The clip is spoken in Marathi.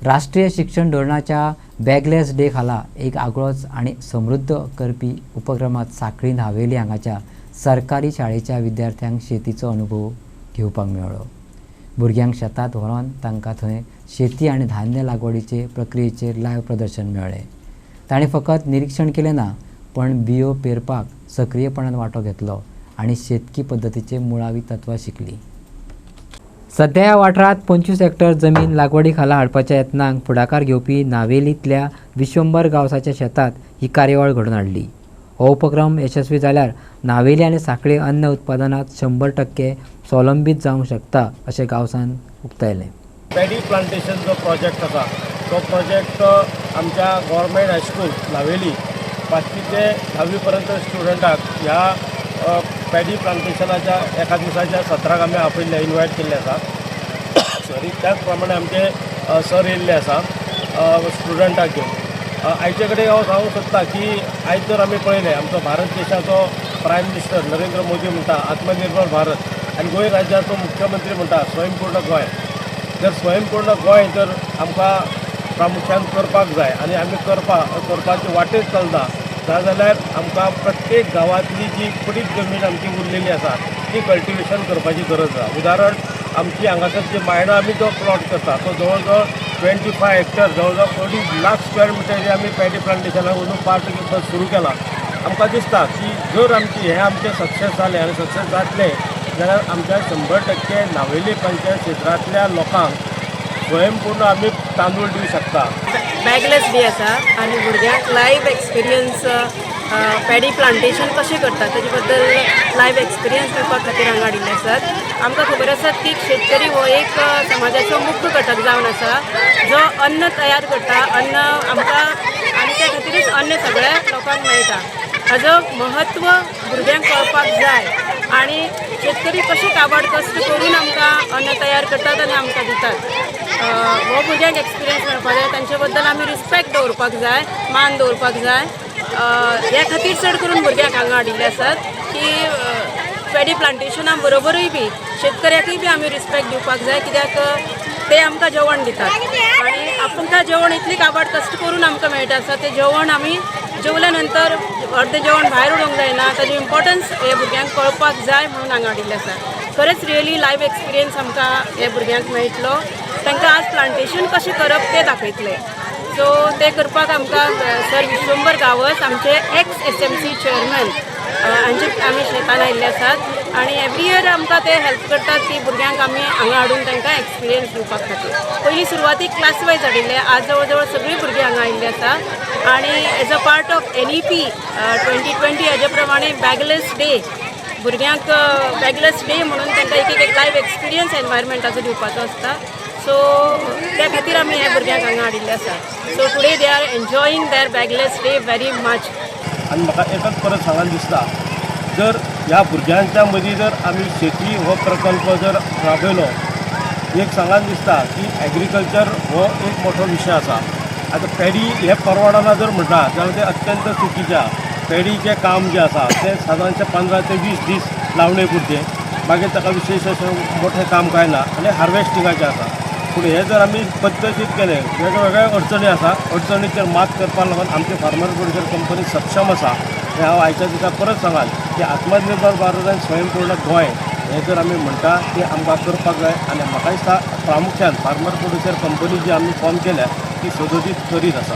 राष्ट्रीय शिक्षण धोरणाच्या बॅगलेस डे खाला एक आगळोच आणि समृद्ध करपी उपक्रमात सांखळी नावेली हांगाच्या सरकारी शाळेच्या विद्यार्थ्यांक शेतीचो अनुभव घेवपाक मेळ्ळो। भुरग्यांक शेतात व्हरोन तांकां थंय शेती आनी धान्य लागवडीचे प्रक्रियेचेर लायव्ह प्रदर्शन मेळ्ळें। ताणें फकत निरीक्षण केलें ना, पण बियो पेरपाक सक्रियपणान वांटो घेतलो आनी शेतकी पद्दतीचे मुळावी तत्वां शिकली। सध्या ह्या वाठारांत 25 हेक्टर जमीन लागवडी खाला हाडपाच्या यत्नांक फुडाकार घेवपी नावेलींतल्या विश्वंभर गांवसाच्या शेतात ही कार्यावळ घडोवन हाडली। हो उपक्रम यशस्वी जाल्यार नावेली आनी सांखळी अन्न उत्पादनात 100% स्वावलंबीत जावंक शकता अशें गांवसान उक्तायलें। पॅडी प्लांटेशन जो प्रोजेक्ट आसा तो प्रोजेक्ट आमच्या गव्हर्मेंट हायस्कूल नावेली 5वी ते 10वी पर्यंत स्टुडंटाक ह्या पॅडी प्लांटेशनाच्या एका दिसाच्या सत्राक आमी आपयल्ले इन्वायट केल्ले आसा। सॉरी, त्याच प्रमाणे आमचे सर येयल्ले आसा स्टुडंटाक घेवन। आयचे कडेन हांव सांगूंक सोदतां की आयज जर आमी पळयलें आमचो भारत देशाचो प्रायम मिनिस्टर नरेंद्र मोदी म्हणटा आत्मनिर्भर भारत आनी गोंय राज्याचो मुख्यमंत्री म्हणटा स्वयंपूर्ण गोंय। जर स्वयंपूर्ण गोंय जर आमकां प्रामुख्यान करपाक जाय आनी आमी करपाचे वाटेर चलता जाल्यार आमकां प्रत्येक गांवांतली जी पडीक जमीन आमची उरलेली आसा ती कल्टिवेशन करपाची गरज आसा। उदाहरण आमची हांगासर जे मायना आमी जो प्लॉट करता तो जवळ जवळ 25 हेक्टर जवळ 2.5 लाख स्क्वेअर मिटर जे आमी पॅडी प्लांटेशनाक वचून पार्ट सुरू केला। आमकां दिसता की जर हे आमचे सक्सेस जालें आनी सक्सेस जातले जाल्यार आमच्या 100% नावेली पंचायत क्षेत्रांतल्या लोकांक स्वयंपूर्ण आमी तांदूळ दिवंक शकता। बॅगलेस डे आसा आनी भुरग्यांक लायव्ह एक्सपिरियन्स पॅडी प्लांटेशन कशें करता तेजे बद्दल लायव्ह एक्सपिरियन्स दिवपा खातीर हांगा हाडिल्ले आसात। आमकां खबर आसा की शेतकरी हो एक समाजाचो मुख्य घटक जावन आसा जो अन्न तयार करता। अन्न आमकां आनी त्या खातीरच अन्न सगळ्या लोकांक मेळटा। हाजो महत्व भुरग्यांक कळपाक जाय आनी शेतकरी कशे काबाड कश्ट करून आमकां अन्न तयार करतात आनी आमकां दितात। हो भुरग्यांक एक्सपिरियन्स मेळपाक जाय, तांचे बद्दल आमी रिस्पेक्ट दवरपाक जाय, मान दवरपाक जाय। ह्या खातीर चड करून भुरग्यांक हांगा हाडिल्ले आसात की पॅडी प्लांटेशना बरोबरूय बी शेतकऱ्याकूय बी आमी रिस्पेक्ट दिवपाक जाय, कित्याक ते आमकां जेवण दितात आनी आमकां जेवण इतली काबाड कश्ट करून आमकां मेळटा आसा ते जेवण आमी जेवल्या नंतर अर्दें जेवण भायर उडोवंक जायना। ताजें इम्पॉर्टन्स हे भुरग्यांक कळपाक जाय म्हणून हांगा हाडिल्लें आसा। खरेंच रियली लायव्ह एक्सपिरियन्स आमकां हे भुरग्यांक मेळटलो। तांकां आज प्लांटेशन कशें करप ते दाखयतले। सो ते करपाक आमकां सर विश्वंभर गांवस आमचे एक्स SMC चेअरमॅन हांचे आमी शेतान आयिल्ले आसात आनी एवरी इयर आमकां ते हेल्प करतात की भुरग्यांक आमी हांगा हाडून तांकां एक्सपिरियन्स दिवपा खातीर। पयलीं सुरवातीक क्लास वायज हाडिल्ले, आज जवळ जवळ सगळीं भुरगीं हांगा आयिल्लीं आसा आनी as a part of NEP 2020 हेजे प्रमाणे बॅगलेस डे भुरग्यांक बॅगलेस डे म्हणून तांकां एक लायव्ह एक्सपिरियन्स एनवायरमेंटाचो दिवपाचो आसता। सो त्या खातीर आमी हे भुरग्यांक हांगा हाडिल्ले आसा। So today they are enjoying their bagless day very much. आनी म्हाका एकच परत सांगन दिसता, जर ह्या भुरग्यांच्या मदीं जर आमी शेती हो प्रकल्प जर राबयलो, एक सांगन दिसता की एग्रीकल्चर हो एक मोठो विशय आसा। आतां पॅडी हे परवडना जर म्हणटा जाल्यार ते अत्यंत चुकीचें आसा। पॅडीचें काम जें आसा तें सादारणशें 15 ते 20 दीस लावणे पुरते, मागीर ताका विशेश अशें मोठें काम कांय ना आनी हार्वेस्टिंगाचें आसा। पूण हे जर आमी पद्दतीत केले, वेगवेगळ्या अडचणी आसा, अडचणीचेर मात करपा लागून आमची फार्मर प्रोड्युसर कंपनी सक्षम आसा। हे हांव आयच्या दिसा परत सांगाल की आत्मनिर्भर भारत आनी स्वयंपूर्ण गोंय हे जर आमी म्हणटा ती आमकां करपाक जाय आनी म्हाका दिसता प्रामुख्यान फार्मर प्रोड्युसर कंपनी जी आमी फॉर्म केल्या ती सदोदीत करीत आसा।